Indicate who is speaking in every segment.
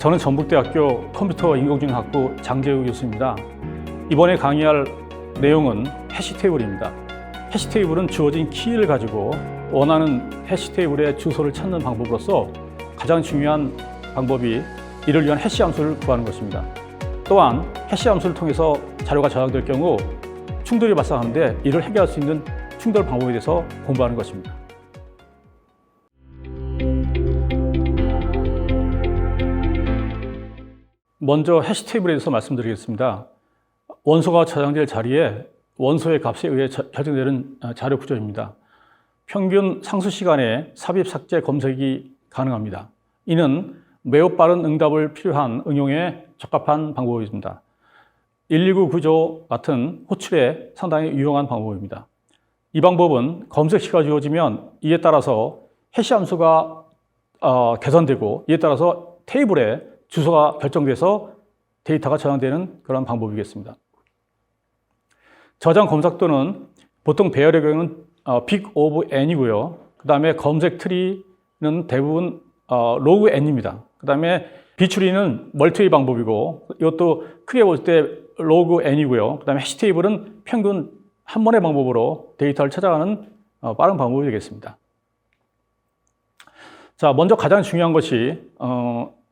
Speaker 1: 저는 전북대학교 컴퓨터 인공지능학부 장재우 교수입니다. 이번에 강의할 내용은 해시 테이블입니다. 해시 테이블은 주어진 키를 가지고 원하는 해시 테이블의 주소를 찾는 방법으로서 가장 중요한 방법이 이를 위한 해시 함수를 구하는 것입니다. 또한 해시 함수를 통해서 자료가 저장될 경우 충돌이 발생하는데 이를 해결할 수 있는 충돌 방법에 대해서 공부하는 것입니다. 먼저 해시 테이블에 대해서 말씀드리겠습니다. 원소가 저장될 자리에 원소의 값에 의해 결정되는 자료 구조입니다. 평균 상수 시간에 삽입, 삭제, 검색이 가능합니다. 이는 매우 빠른 응답을 필요한 응용에 적합한 방법입니다. 119 구조 같은 호출에 상당히 유용한 방법입니다. 이 방법은 검색시가 주어지면 이에 따라서 해시 함수가 계산되고 이에 따라서 테이블에 주소가 결정돼서 데이터가 저장되는 그런 방법이겠습니다. 저장 검색도는 보통 배열의 경우는 big of n이고요. 그 다음에 검색 트리는 대부분 log n입니다. 그 다음에 비추리는 멀티의 방법이고 이것도 크게 볼 때 log n이고요. 그 다음에 해시 테이블은 평균 한 번의 방법으로 데이터를 찾아가는 빠른 방법이 되겠습니다. 자, 먼저 가장 중요한 것이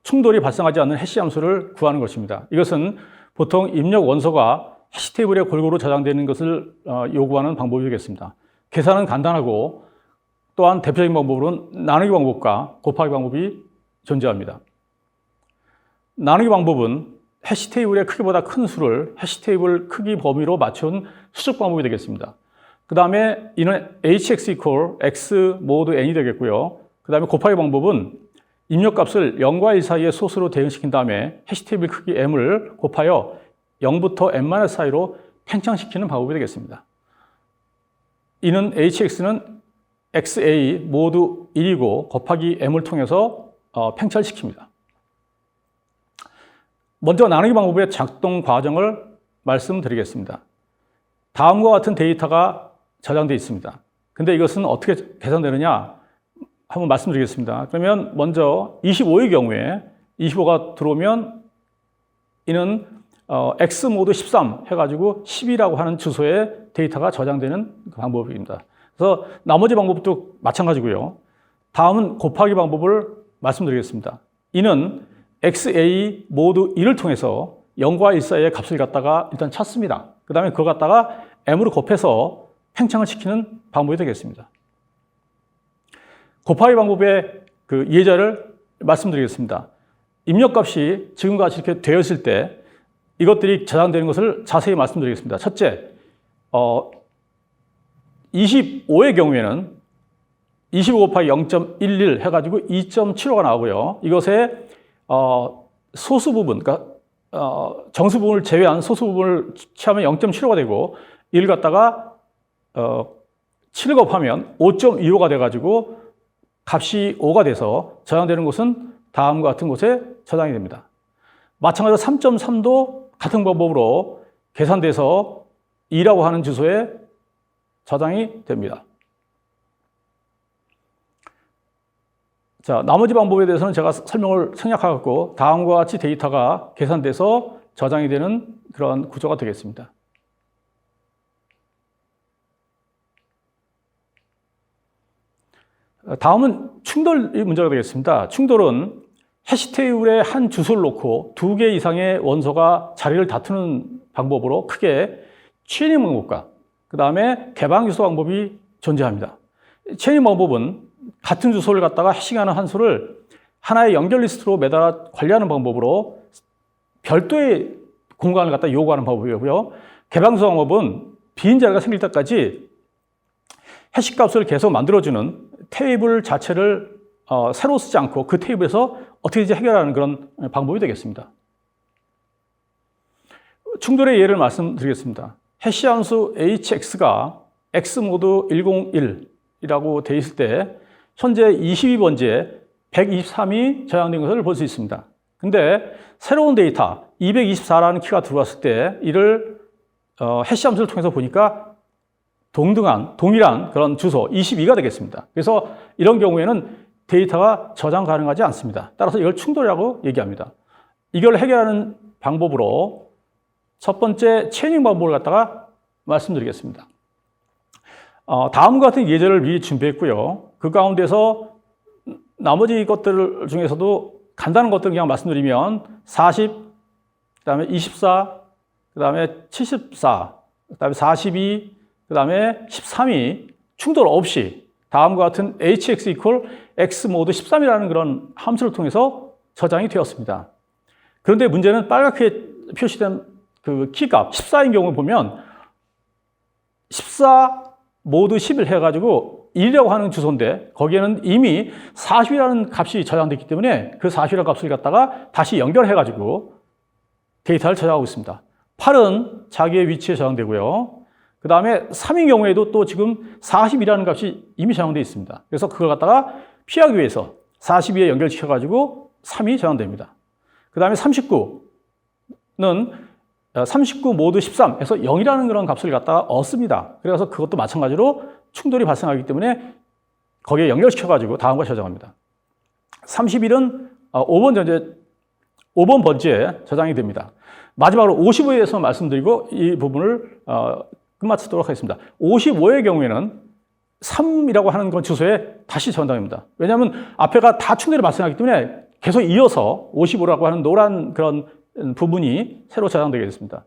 Speaker 1: 충돌이 발생하지 않는 해시 함수를 구하는 것입니다. 이것은 보통 입력 원소가 해시 테이블에 골고루 저장되는 것을 요구하는 방법이겠습니다. 계산은 간단하고 또한 대표적인 방법으로는 나누기 방법과 곱하기 방법이 존재합니다. 나누기 방법은 해시 테이블의 크기보다 큰 수를 해시 테이블 크기 범위로 맞춘 수적 방법이 되겠습니다. 그 다음에 이는 hx equal x mod n이 되겠고요. 그 다음에 곱하기 방법은 입력값을 0과 1 사이의 소수로 대응시킨 다음에 해시 테이블 크기 m을 곱하여 0부터 n 사이로 팽창시키는 방법이 되겠습니다. 이는 hx는 xa 모두 1이고 곱하기 m을 통해서 팽창시킵니다. 먼저 나누기 방법의 작동 과정을 말씀드리겠습니다. 다음과 같은 데이터가 저장되어 있습니다. 근데 이것은 어떻게 계산되느냐 한번 말씀드리겠습니다. 그러면 먼저 25의 경우에 25가 들어오면 이는 x 모드 13 해가지고 10이라고 하는 주소에 데이터가 저장되는 방법입니다. 그래서 나머지 방법도 마찬가지고요. 다음은 곱하기 방법을 말씀드리겠습니다. 이는 xa 모드 1을 통해서 0과 1 사이의 값을 갖다가 일단 찾습니다. 그 다음에 그걸 갖다가 m으로 곱해서 팽창을 시키는 방법이 되겠습니다. 곱하기 방법의 그 예제를 말씀드리겠습니다. 입력값이 지금과 같이 이렇게 되었을 때 이것들이 저장되는 것을 자세히 말씀드리겠습니다. 첫째, 25의 경우에는 25 곱하기 0.11 해가지고 2.75가 나오고요. 이것에 소수 부분, 그러니까 정수 부분을 제외한 소수 부분을 취하면 0.75가 되고 이를 갖다가 7을 곱하면 5.25가 돼가지고 값이 5가 돼서 저장되는 곳은 다음과 같은 곳에 저장이 됩니다. 마찬가지로 3.3도 같은 방법으로 계산돼서 2라고 하는 주소에 저장이 됩니다. 자, 나머지 방법에 대해서는 제가 설명을 생략하고 다음과 같이 데이터가 계산돼서 저장이 되는 그런 구조가 되겠습니다. 다음은 충돌이 문제가 되겠습니다. 충돌은 해시 테이블에 한 주소를 놓고 2개 이상의 원소가 자리를 다투는 방법으로 크게 체이닝 방법과 그 다음에 개방 주소 방법이 존재합니다. 체이닝 방법은 같은 주소를 갖다가 해싱하는 한 수를 하나의 연결 리스트로 매달아 관리하는 방법으로 별도의 공간을 갖다 요구하는 방법이고요. 개방 주소 방법은 빈 자리가 생길 때까지 해시 값을 계속 만들어주는 테이블 자체를 새로 쓰지 않고 그 테이블에서 어떻게든지 해결하는 그런 방법이 되겠습니다. 충돌의 예를 말씀드리겠습니다. 해시 함수 hx가 x 모드 101이라고 되어 있을 때 현재 22번지에 123이 저장된 것을 볼 수 있습니다. 근데 새로운 데이터 224라는 키가 들어왔을 때 이를 해시 함수를 통해서 보니까 동일한 그런 주소 22가 되겠습니다. 그래서 이런 경우에는 데이터가 저장 가능하지 않습니다. 따라서 이걸 충돌이라고 얘기합니다. 이걸 해결하는 방법으로 첫 번째 체이닝 방법을 갖다가 말씀드리겠습니다. 다음과 같은 예제를 미리 준비했고요. 그 가운데서 나머지 것들 중에서도 간단한 것들 그냥 말씀드리면 40, 그 다음에 24, 그 다음에 74, 그 다음에 42, 그 다음에 13이 충돌 없이 다음과 같은 hx equal x 모드 13이라는 그런 함수를 통해서 저장이 되었습니다. 그런데 문제는 빨갛게 표시된 그 키값 14인 경우 보면 14 모드 10을 해가지고 1이라고 하는 주소인데 거기에는 이미 40이라는 값이 저장됐기 때문에 그 40이라는 값을 갖다가 다시 연결해가지고 데이터를 저장하고 있습니다. 8은 자기의 위치에 저장되고요. 그 다음에 3인 경우에도 또 지금 40이라는 값이 이미 저장되어 있습니다. 그래서 그걸 갖다가 피하기 위해서 42에 연결시켜가지고 3이 저장됩니다. 그 다음에 39는 39 모드 13에서 0이라는 그런 값을 갖다가 얻습니다. 그래서 그것도 마찬가지로 충돌이 발생하기 때문에 거기에 연결시켜가지고 다음과 저장합니다. 31은 5번 번지에 저장이 됩니다. 마지막으로 55에 대해서 말씀드리고 이 부분을 끝마치도록 하겠습니다. 55의 경우에는 3이라고 하는 건 주소에 다시 저장됩니다. 왜냐하면 앞에가 다 충돌이 발생하기 때문에 계속 이어서 55라고 하는 노란 그런 부분이 새로 저장되게 됐습니다.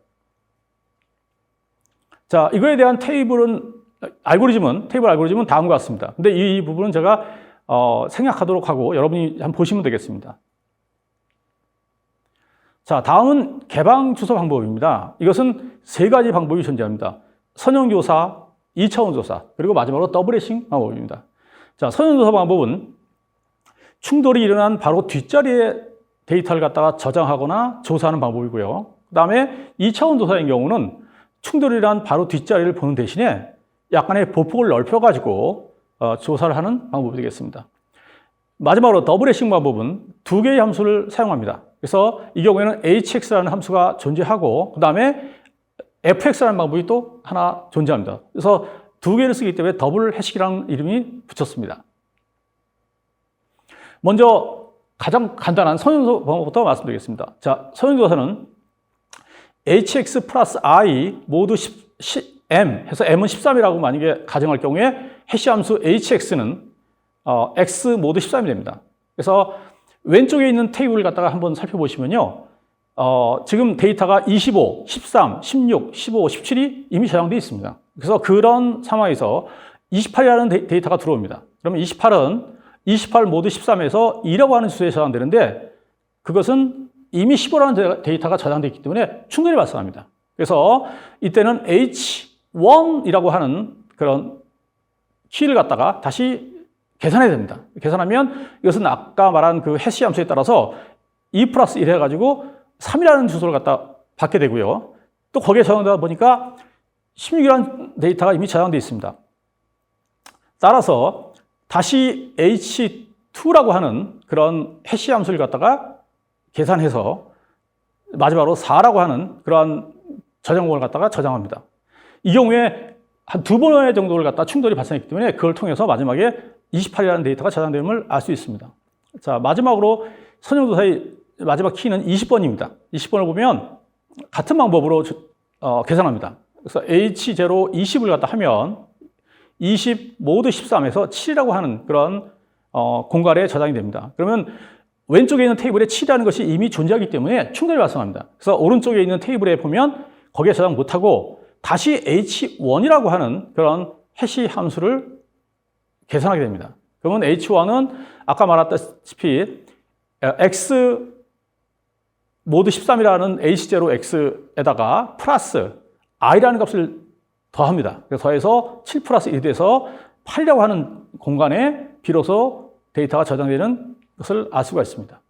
Speaker 1: 자, 이거에 대한 테이블 알고리즘은 다음과 같습니다. 근데 이 부분은 제가 생략하도록 하고 여러분이 한번 보시면 되겠습니다. 자, 다음은 개방 주소 방법입니다. 이것은 세 가지 방법이 존재합니다. 선형조사, 2차원 조사, 그리고 마지막으로 더블 해싱 방법입니다. 자, 선형조사 방법은 충돌이 일어난 바로 뒷자리에 데이터를 갖다가 저장하거나 조사하는 방법이고요. 그 다음에 2차원 조사인 경우는 충돌이 일어난 바로 뒷자리를 보는 대신에 약간의 보폭을 넓혀가지고 조사를 하는 방법이 되겠습니다. 마지막으로 더블 해싱 방법은 두 개의 함수를 사용합니다. 그래서 이 경우에는 hx라는 함수가 존재하고 그 다음에 fx라는 방법이 또 하나 존재합니다. 그래서 두 개를 쓰기 때문에 더블 해싱이라는 이름이 붙였습니다. 먼저 가장 간단한 선형조사 방법부터 말씀드리겠습니다. 자, 선형조사는 hx 플러스 i 모두 m 해서 m은 13이라고 만약에 가정할 경우에 해시함수 hx는 x 모두 13이 됩니다. 그래서 왼쪽에 있는 테이블을 갖다가 한번 살펴보시면요. 지금 데이터가 25, 13, 16, 15, 17이 이미 저장되어 있습니다. 그래서 그런 상황에서 28이라는 데이터가 들어옵니다. 그러면 28은 28 모두 13에서 2라고 하는 수에 저장되는데 그것은 이미 15라는 데이터가 저장되어 있기 때문에 충돌이 발생합니다. 그래서 이때는 H1이라고 하는 그런 키를 갖다가 다시 계산해야 됩니다. 계산하면 이것은 아까 말한 그 해시 함수에 따라서 2 플러스 1 해가지고 3이라는 주소를 갖다 받게 되고요. 또 거기에 저장되다 보니까 16이라는 데이터가 이미 저장되어 있습니다. 따라서 다시 H2라고 하는 그런 해시 함수를 갖다가 계산해서 마지막으로 4라고 하는 그러한 저장공을 갖다가 저장합니다. 이 경우에 한 두 번의 정도를 갖다 충돌이 발생했기 때문에 그걸 통해서 마지막에 28이라는 데이터가 저장됨을 알 수 있습니다. 자, 마지막으로 선형조사의 마지막 키는 20번입니다. 20번을 보면 같은 방법으로 계산합니다. 그래서 H0 20을 갖다 하면 20 모두 13에서 7이라고 하는 그런 공간에 저장이 됩니다. 그러면 왼쪽에 있는 테이블에 7이라는 것이 이미 존재하기 때문에 충돌이 발생합니다. 그래서 오른쪽에 있는 테이블에 보면 거기에 저장 못하고 다시 H1이라고 하는 그런 해시 함수를 계산하게 됩니다. 그러면 H1은 아까 말했다시피 X 모두 13이라는 H0X에다가 플러스 I라는 값을 더합니다. 그래서 더해서 7 플러스 1이 돼서 8이라고 하는 공간에 비로소 데이터가 저장되는 것을 알 수가 있습니다.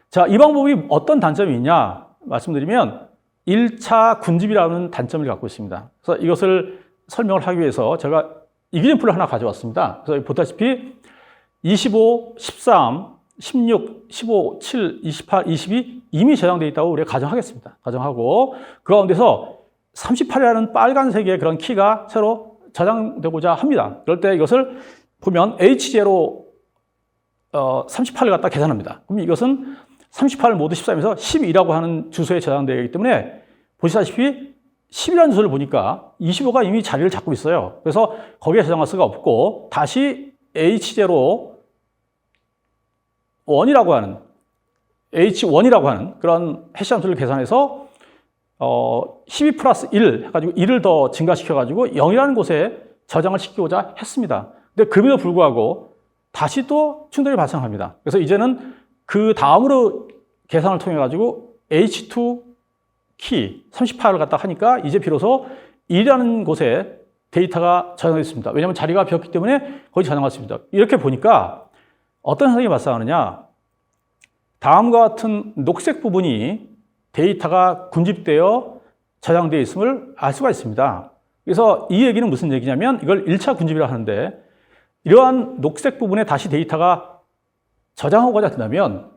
Speaker 1: 자, 이 방법이 어떤 단점이 있냐 말씀드리면 1차 군집이라는 단점을 갖고 있습니다. 그래서 이것을 설명을 하기 위해서 제가 이그젠플을 하나 가져왔습니다. 그래서 보다시피 25, 13, 16, 15, 7, 28, 22 이미 저장되어 있다고 우리가 가정하겠습니다. 가정하고 그 가운데서 38이라는 빨간색의 그런 키가 새로 저장되고자 합니다. 그럴 때 이것을 보면 H0 38을 갖다 계산합니다. 그럼 이것은 38 모드 13에서 12라고 하는 주소에 저장되어 있기 때문에 보시다시피 10이라는 주소를 보니까 25가 이미 자리를 잡고 있어요. 그래서 거기에 저장할 수가 없고 다시 H01이라고 하는 그런 해시 함수를 계산해서 12 플러스 1 해가지고 1을 더 증가시켜가지고 0이라는 곳에 저장을 시키고자 했습니다. 근데 그럼에도 불구하고 다시 또 충돌이 발생합니다. 그래서 이제는 그 다음으로 계산을 통해 가지고 H2 키 38을 갖다 하니까 이제 비로소 1이라는 곳에 데이터가 저장되어 있습니다. 왜냐하면 자리가 비었기 때문에 거기 저장할 수 있습니다. 이렇게 보니까 어떤 현상이 발생하느냐. 다음과 같은 녹색 부분이 데이터가 군집되어 저장되어 있음을 알 수가 있습니다. 그래서 이 얘기는 무슨 얘기냐면 이걸 1차 군집이라고 하는데 이러한 녹색 부분에 다시 데이터가 저장하고자 된다면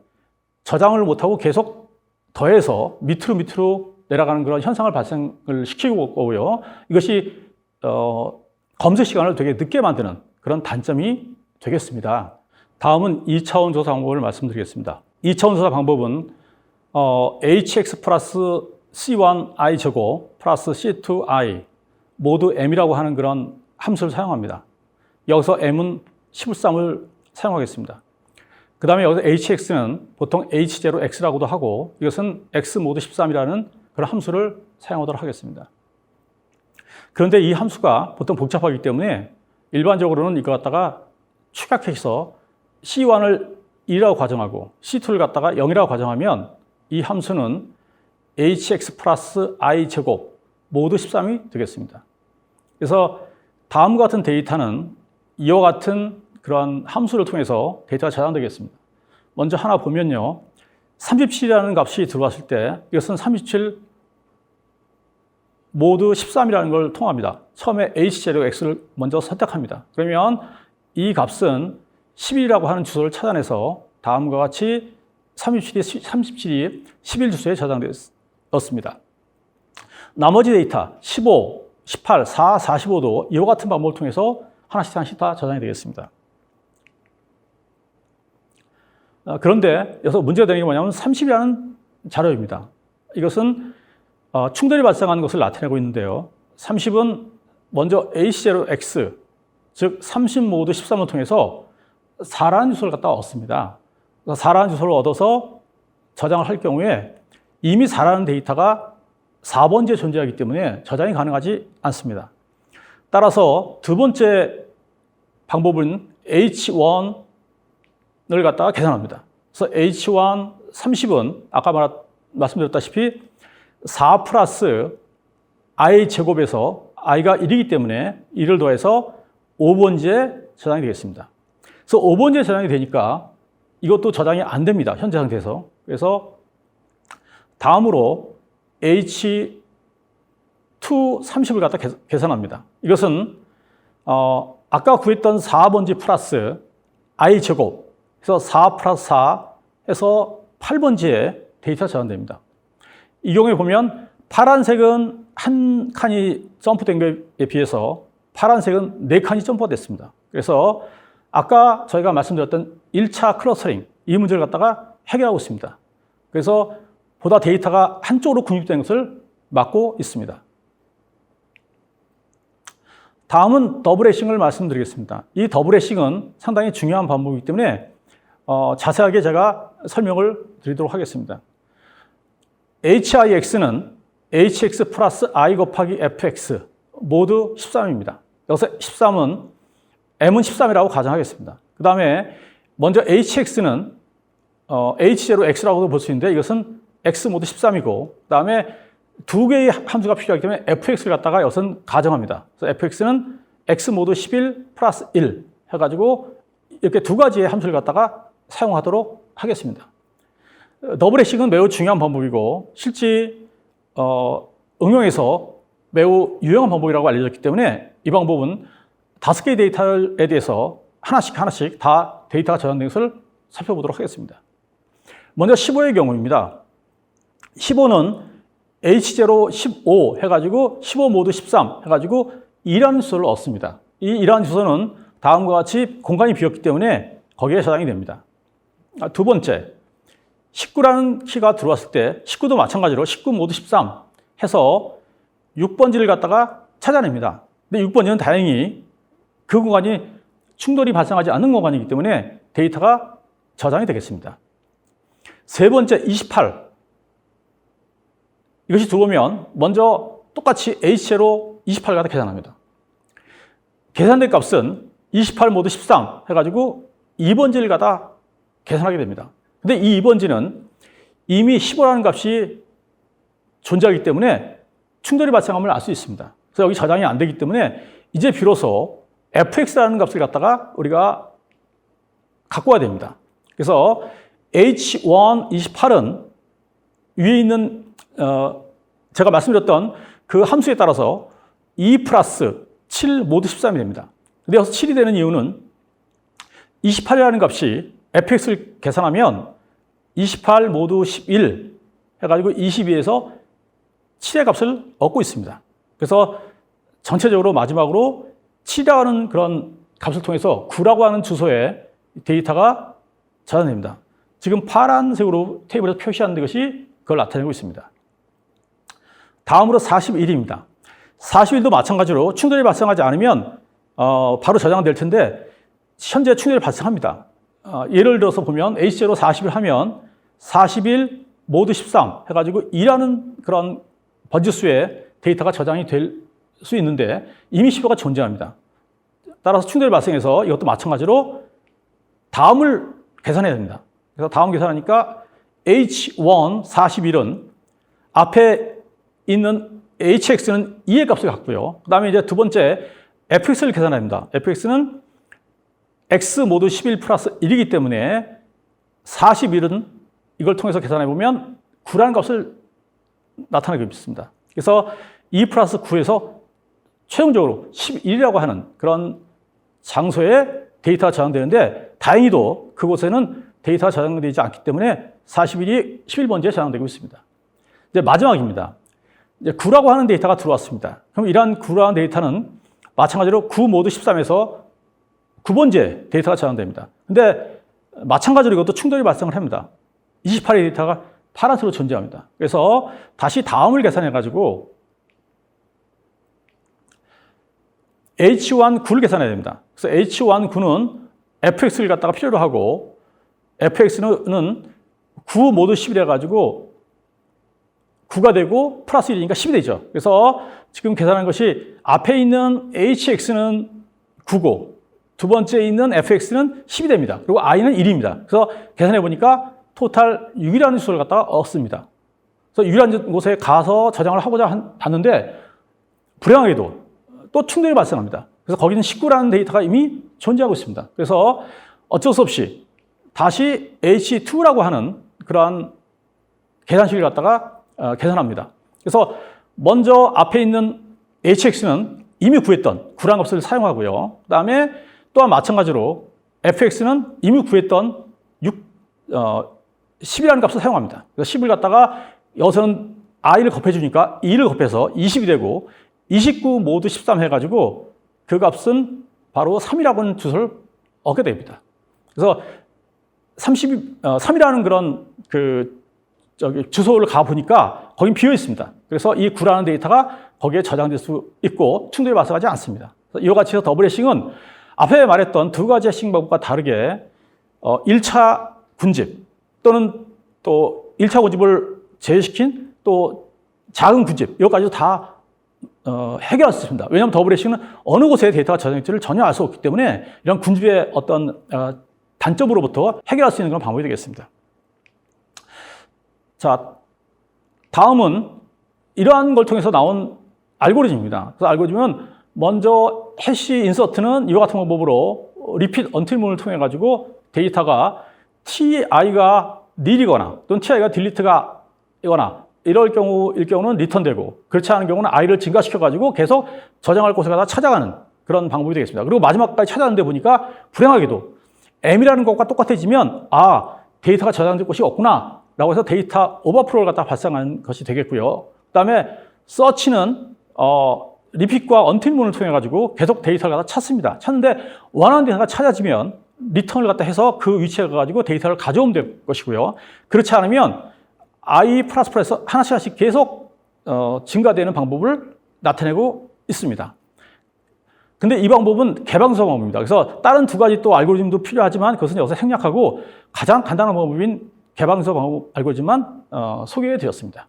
Speaker 1: 저장을 못하고 계속 더해서 밑으로 내려가는 그런 현상을 발생을 시키고 오고요. 이것이 검색 시간을 되게 늦게 만드는 그런 단점이 되겠습니다. 다음은 2차원 조사 방법을 말씀드리겠습니다. 2차원 조사 방법은 hx 플러스 c1i 제곱 플러스 c2i 모두 m이라고 하는 그런 함수를 사용합니다. 여기서 m은 13을 사용하겠습니다. 그 다음에 여기서 hx는 보통 h0x라고도 하고 이것은 x 모두 13이라는 그런 함수를 사용하도록 하겠습니다. 그런데 이 함수가 보통 복잡하기 때문에 일반적으로는 이거 갖다가 축약해서 c1을 1이라고 가정하고 c2를 갖다가 0이라고 가정하면 이 함수는 hx 플러스 i 제곱 모두 13이 되겠습니다. 그래서 다음과 같은 데이터는 이와 같은 그런 함수를 통해서 데이터가 저장되겠습니다. 먼저 하나 보면요. 37이라는 값이 들어왔을 때 이것은 37 모두 13이라는 걸 통합니다. 처음에 h0x를 먼저 선택합니다. 그러면 이 값은 11이라고 하는 주소를 찾아내서 다음과 같이 37이 11 주소에 저장되었습니다. 나머지 데이터 15, 18, 4, 45도 이와 같은 방법을 통해서 하나씩 다 저장이 되겠습니다. 그런데 여기서 문제가 되는 게 뭐냐면 30이라는 자료입니다. 이것은 충돌이 발생하는 것을 나타내고 있는데요. 30은 먼저 H0X, 즉 30 모두 13을 통해서 4라는 주소를 갖다 얻습니다. 4라는 주소를 얻어서 저장을 할 경우에 이미 4라는 데이터가 4번지에 존재하기 때문에 저장이 가능하지 않습니다. 따라서 두 번째 방법은 H1을 갖다가 계산합니다. 그래서 H1 30은 아까 말씀드렸다시피 4 플러스 i 제곱에서 i가 1이기 때문에 1을 더해서 5번지에 저장이 되겠습니다. 그래서 5번지에 저장이 되니까 이것도 저장이 안 됩니다. 현재 상태에서. 그래서 다음으로 H2 30을 갖다 계산합니다. 이것은 아까 구했던 4번지 플러스 i 제곱 그래서 4 플러스 4 해서 8번지에 데이터가 저장됩니다. 이 경우에 보면 파란색은 한 칸이 점프된 것에 비해서 파란색은 4칸이 점프가 됐습니다. 그래서 아까 저희가 말씀드렸던 1차 클러스터링 이 문제를 갖다가 해결하고 있습니다. 그래서 보다 데이터가 한쪽으로 군입된 것을 막고 있습니다. 다음은 더블 해싱을 말씀드리겠습니다. 이 더블 해싱은 상당히 중요한 방법이기 때문에 자세하게 제가 설명을 드리도록 하겠습니다. hix는 hx 플러스 i 곱하기 fx 모두 13입니다. 여기서 13은 m은 13이라고 가정하겠습니다. 그 다음에 먼저 hx는 h0x라고도 볼 수 있는데 이것은 x 모두 13이고 그 다음에 두 개의 함수가 필요하기 때문에 fx를 갖다가 여기서는 가정합니다. 그래서 fx는 x 모두 11 플러스 1 해가지고 이렇게 두 가지의 함수를 갖다가 사용하도록 하겠습니다. 더블 해싱은 매우 중요한 방법이고 실제 응용에서 매우 유용한 방법이라고 알려졌기 때문에 이 방법은 5개의 데이터에 대해서 하나씩 다 데이터가 저장된 것을 살펴보도록 하겠습니다. 먼저 15의 경우입니다. 15는 H0, 15 해가지고 15 모두 13 해가지고 2라는 주소를 얻습니다. 이 2라는 주소는 다음과 같이 공간이 비었기 때문에 거기에 저장이 됩니다. 두 번째, 19라는 키가 들어왔을 때 19도 마찬가지로 19 모두 13 해서 6번지를 갖다가 찾아냅니다. 근데 6번지는 다행히 그 공간이 충돌이 발생하지 않는 공간이기 때문에 데이터가 저장이 되겠습니다. 세 번째 28. 이것이 들어오면 먼저 똑같이 H제로 28 갖다 계산합니다. 계산된 값은 28 모두 13 해가지고 2번지를 갖다 계산하게 됩니다. 근데 이 2번지는 이미 15라는 값이 존재하기 때문에 충돌이 발생함을 알 수 있습니다. 그래서 여기 저장이 안 되기 때문에 이제 비로소 fx라는 값을 갖다가 우리가 갖고 와야 됩니다. 그래서 h1 28은 위에 있는 제가 말씀드렸던 그 함수에 따라서 2 플러스 7 모두 13이 됩니다. 근데 여기서 7이 되는 이유는 28이라는 값이 fx를 계산하면 28 모두 11 해가지고 22에서 7의 값을 얻고 있습니다. 그래서 전체적으로 마지막으로 7이라는 그런 값을 통해서 9라고 하는 주소에 데이터가 저장됩니다. 지금 파란색으로 테이블에서 표시한 것이 그걸 나타내고 있습니다. 다음으로 41입니다. 41도 마찬가지로 충돌이 발생하지 않으면 바로 저장될 텐데 현재 충돌이 발생합니다. 예를 들어서 보면 H제로 40을 하면 41 모두 13 해가지고 2라는 그런 번지수의 데이터가 저장이 될 수 있는데 이미 15가 존재합니다. 따라서 충돌이 발생해서 이것도 마찬가지로 다음을 계산해야 됩니다. 그래서 다음 계산하니까 H1 41은 앞에 있는 HX는 2의 값을 갖고요. 그 다음에 이제 두 번째 fx를 계산해야 됩니다. fx는 x 모두 11 플러스 1이기 때문에 41은 이걸 통해서 계산해 보면 9라는 값을 나타내고 있습니다. 그래서 2 플러스 9에서 최종적으로 11이라고 하는 그런 장소에 데이터가 저장되는데 다행히도 그곳에는 데이터가 저장되지 않기 때문에 41이 11번지에 저장되고 있습니다. 이제 마지막입니다. 이제 9라고 하는 데이터가 들어왔습니다. 그럼 이러한 9라는 데이터는 마찬가지로 9 모두 13에서 9번지에 데이터가 저장됩니다. 근데 마찬가지로 이것도 충돌이 발생을 합니다. 28의 데이터가 파란색으로 존재합니다. 그래서 다시 다음을 계산해가지고 H1 9를 계산해야 됩니다. 그래서 H1 9는 fx를 갖다가 필요로 하고 fx는 9 모두 11 해가지고 9가 되고 플러스 1이니까 10이 되죠. 그래서 지금 계산한 것이 앞에 있는 hx는 9고 두 번째에 있는 fx는 10이 됩니다. 그리고 i는 1입니다. 그래서 계산해 보니까 토탈 6이라는 수를 갖다가 얻습니다. 그래서 6이라는 곳에 가서 저장을 하고자 봤는데 불행하게도 또 충돌이 발생합니다. 그래서 거기는 19라는 데이터가 이미 존재하고 있습니다. 그래서 어쩔 수 없이 다시 H2라고 하는 그러한 계산식을 갖다가 계산합니다. 그래서 먼저 앞에 있는 HX는 이미 구했던 9라는 값을 사용하고요. 그 다음에 또한 마찬가지로 FX는 이미 구했던 10이라는 값을 사용합니다. 그래서 10을 갖다가 여기서는 i를 곱해주니까 2를 곱해서 20이 되고 29 모두 13 해가지고 그 값은 바로 3이라고 하는 주소를 얻게 됩니다. 그래서 3이라는 그런 주소를 가보니까 거긴 비어 있습니다. 그래서 이 9라는 데이터가 거기에 저장될 수 있고 충돌이 발생하지 않습니다. 이와 같이 해서 더블 해싱은 앞에 말했던 두 가지 해싱 방법과 다르게 1차 군집 또는 또 1차 군집을 제외시킨 또 작은 군집 이것까지도 다 해결할 수 있습니다. 왜냐하면 더블 해싱은 어느 곳에 데이터가 저장될지를 전혀 알 수 없기 때문에 이런 군집의 어떤 단점으로부터 해결할 수 있는 그런 방법이 되겠습니다. 자, 다음은 이러한 걸 통해서 나온 알고리즘입니다. 그래서 알고리즘은 먼저 해시 인서트는 이와 같은 방법으로 리핏 언틸문을 통해 가지고 데이터가 ti가 nil이거나 또는 ti가 딜리트가 이거나 이럴 경우일 경우는 리턴되고 그렇지 않은 경우는 i를 증가시켜 가지고 계속 저장할 곳에 가다 찾아가는 그런 방법이 되겠습니다. 그리고 마지막까지 찾아가는데 보니까 불행하게도 m이라는 것과 똑같아지면 데이터가 저장될 곳이 없구나 라고 해서 데이터 오버플로우를 갖다 발생하는 것이 되겠고요. 그 다음에 서치는 리핏과 언틸문을 통해 가지고 계속 데이터를 갖다 찾습니다. 찾는데 원하는 데이터가 찾아지면 리턴을 갖다 해서 그 위치에 가가지고 데이터를 가져오면 될 것이고요. 그렇지 않으면 i++에서 하나씩 계속 증가되는 방법을 나타내고 있습니다. 근데 이 방법은 개방서 방법입니다. 그래서 다른 두 가지 또 알고리즘도 필요하지만 그것은 여기서 생략하고 가장 간단한 방법인 개방서 방법 알고리즘만 소개해 드렸습니다.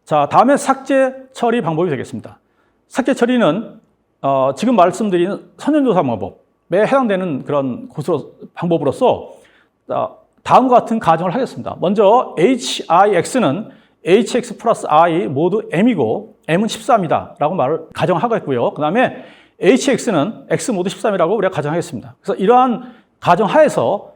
Speaker 1: 자, 다음에 삭제 처리 방법이 되겠습니다. 삭제 처리는 지금 말씀드린 선형조사 방법에 해당되는 그런 방법으로서 다음과 같은 가정을 하겠습니다. 먼저 HIX는 HX 플러스 I 모두 M이고 M은 13이다 라고 가정하겠고요. 그 다음에 HX는 X 모두 13이라고 우리가 가정하겠습니다. 그래서 이러한 가정하에서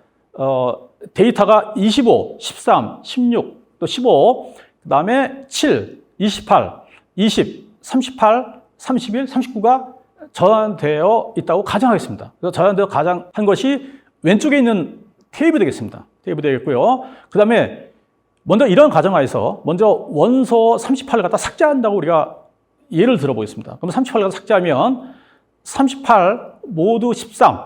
Speaker 1: 데이터가 25, 13, 16, 또 15, 그 다음에 7, 28, 20, 38, 31, 39가 저장되어 있다고 가정하겠습니다. 그래서 저장되어 가정한 것이 왼쪽에 있는 테이블이 되겠습니다. 테이블이 되겠고요. 그 다음에 먼저 이런 가정하에서 먼저 원소 38을 갖다 삭제한다고 우리가 예를 들어보겠습니다. 그럼 38을 갖다 삭제하면 38 모두 13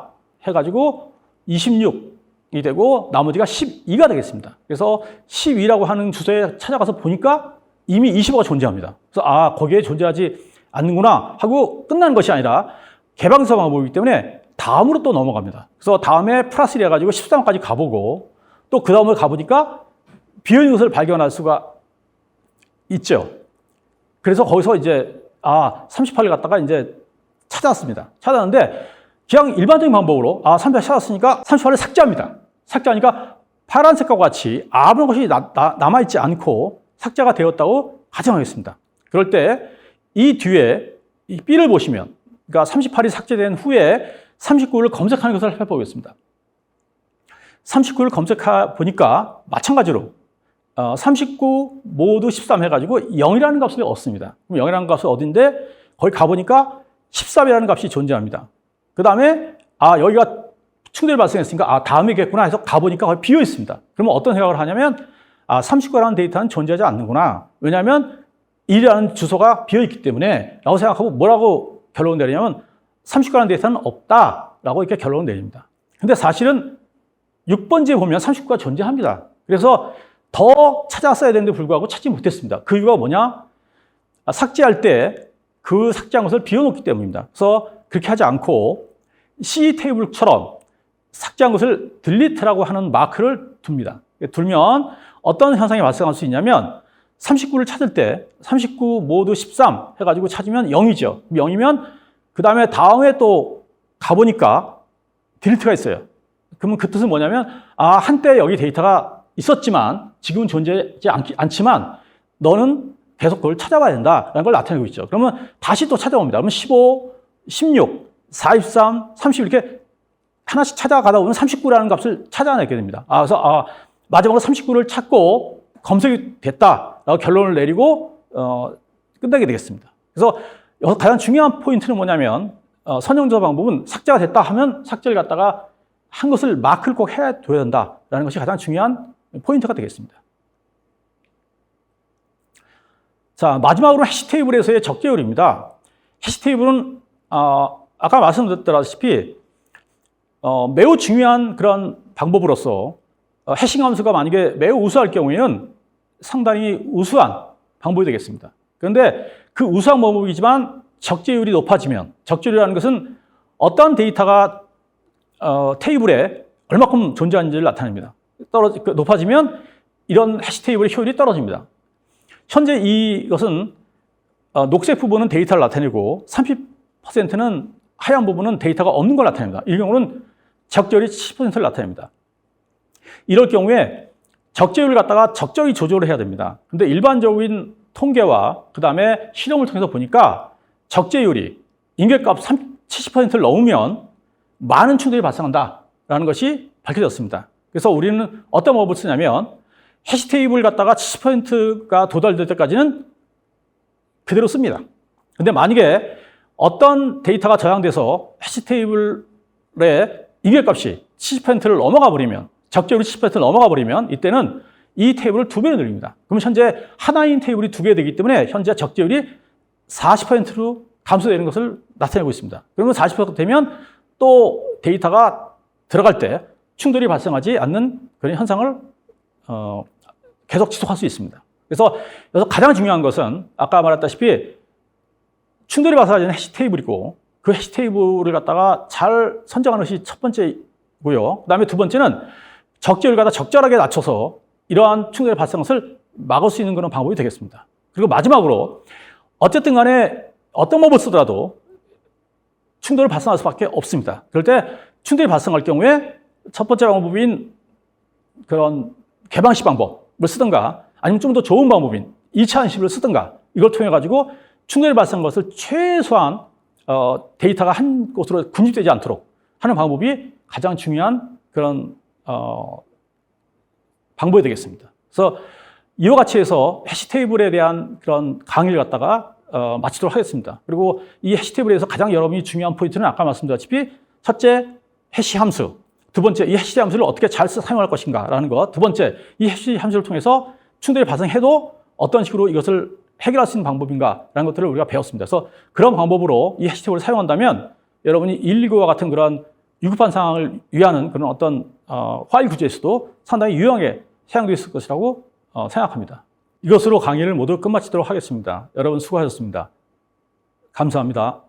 Speaker 1: 해가지고 26이 되고 나머지가 12가 되겠습니다. 그래서 12라고 하는 주소에 찾아가서 보니까 이미 25가 존재합니다. 그래서 거기에 존재하지 않는구나 하고 끝나는 것이 아니라 개방서 방법이기 때문에 다음으로 또 넘어갑니다. 그래서 다음에 플러스 1 해가지고 13까지 가보고 또 그 다음을 가보니까 비어있는 것을 발견할 수가 있죠. 그래서 거기서 이제 38을 갖다가 이제 찾았습니다. 찾았는데 그냥 일반적인 방법으로 38을 찾았으니까 38을 삭제합니다. 삭제하니까 파란색과 같이 아무런 것이 남아있지 않고 삭제가 되었다고 가정하겠습니다. 그럴 때 이 뒤에 이 B를 보시면 그러니까 38이 삭제된 후에 39를 검색하는 것을 살펴보겠습니다. 39를 검색해 보니까 마찬가지로 39 모두 13 해가지고 0이라는 값을 얻습니다. 그럼 0이라는 값을 얻은데 거기 가보니까 13이라는 값이 존재합니다. 그 다음에 여기가 충돌이 발생했으니까 다음이겠구나 해서 가보니까 거기 비어 있습니다. 그러면 어떤 생각을 하냐면 39라는 데이터는 존재하지 않는구나. 왜냐하면 1이라는 주소가 비어 있기 때문에 라고 생각하고 뭐라고 결론을 내리냐면 39라는 데이터는 없다라고 이렇게 결론을 내립니다. 근데 사실은 6번지에 보면 39가 존재합니다. 그래서 더 찾았어야 되는데 불구하고 찾지 못했습니다. 그 이유가 뭐냐? 삭제할 때 그 삭제한 것을 비워놓기 때문입니다. 그래서 그렇게 하지 않고 C 테이블처럼 삭제한 것을 딜리트라고 하는 마크를 둡니다. 두면 어떤 현상이 발생할 수 있냐면 39를 찾을 때 39 모두 13 해가지고 찾으면 0이죠. 0이면 그 다음에 또 가보니까 딜리트가 있어요. 그러면 그 뜻은 뭐냐면 한때 여기 데이터가 있었지만 지금은 존재하지 않지만 너는 계속 그걸 찾아봐야 된다라는 걸 나타내고 있죠. 그러면 다시 또 찾아옵니다. 그러면 15, 16, 43, 30 이렇게 하나씩 찾아가다 보면 39라는 값을 찾아내게 됩니다. 그래서 마지막으로 39를 찾고 검색이 됐다라고 결론을 내리고 끝내게 되겠습니다. 그래서 여기서 가장 중요한 포인트는 뭐냐면 선형조사 방법은 삭제가 됐다 하면 삭제를 갖다가 한 것을 마크를 꼭 해둬야 된다라는 것이 가장 중요한 포인트가 되겠습니다. 자, 마지막으로 해시 테이블에서의 적재율입니다. 해시 테이블은 아까 말씀드렸다시피 매우 중요한 그런 방법으로서 해싱 함수가 만약에 매우 우수할 경우에는 상당히 우수한 방법이 되겠습니다. 그런데 그 우수한 방법이지만 적재율이 높아지면, 적재율이라는 것은 어떤 데이터가 테이블에 얼마큼 존재하는지를 나타냅니다. 높아지면 이런 해시 테이블의 효율이 떨어집니다. 현재 이것은 녹색 부분은 데이터를 나타내고 30%는 하얀 부분은 데이터가 없는 걸 나타냅니다. 이 경우는 적재율이 70%를 나타냅니다. 이럴 경우에 적재율을 갖다가 적절히 조절을 해야 됩니다. 근데 일반적인 통계와 그 다음에 실험을 통해서 보니까 적재율이 인계값 70%를 넘으면 많은 충돌이 발생한다라는 것이 밝혀졌습니다. 그래서 우리는 어떤 방법을 쓰냐면 해시 테이블 갖다가 70%가 도달될 때까지는 그대로 씁니다. 근데 만약에 어떤 데이터가 저장돼서 해시 테이블의 인계값이 70%를 넘어가 버리면, 적재율이 70%를 넘어가 버리면 이때는 이 테이블을 2배로 늘립니다. 그럼 현재 하나인 테이블이 2개 되기 때문에 현재 적재율이 40%로 감소되는 것을 나타내고 있습니다. 그러면 40% 되면 또 데이터가 들어갈 때 충돌이 발생하지 않는 그런 현상을 계속 지속할 수 있습니다. 그래서 여기서 가장 중요한 것은 아까 말했다시피 충돌이 발생하는 해시 테이블이고 그 해시 테이블을 갖다가 잘 선정하는 것이 첫 번째고요. 그 다음에 두 번째는 적재율과 적절하게 낮춰서 이러한 충돌이 발생한 것을 막을 수 있는 그런 방법이 되겠습니다. 그리고 마지막으로 어쨌든 간에 어떤 방법을 쓰더라도 충돌이 발생할 수밖에 없습니다. 그럴 때 충돌이 발생할 경우에 첫 번째 방법인 그런 개방시 방법을 쓰든가 아니면 좀 더 좋은 방법인 2차 안시를 쓰든가 이걸 통해 가지고 충돌이 발생한 것을 최소한 데이터가 한 곳으로 군집되지 않도록 하는 방법이 가장 중요한 그런 방법이 되겠습니다. 그래서 이와 같이 해서 해시 테이블에 대한 그런 강의를 갖다가 마치도록 하겠습니다. 그리고 이 해시 테이블에서 가장 여러분이 중요한 포인트는 아까 말씀드렸다시피 첫째, 해시 함수. 두 번째, 이 해시 함수를 어떻게 잘 사용할 것인가라는 것. 두 번째, 이 해시 함수를 통해서 충돌이 발생해도 어떤 식으로 이것을 해결할 수 있는 방법인가라는 것들을 우리가 배웠습니다. 그래서 그런 방법으로 이 해시 테이블을 사용한다면 여러분이 119와 같은 그런 위급한 상황을 위하는 그런 어떤 파일 구조에서도 상당히 유용하게 사용되어 있을 것이라고 생각합니다. 이것으로 강의를 모두 끝마치도록 하겠습니다. 여러분 수고하셨습니다. 감사합니다.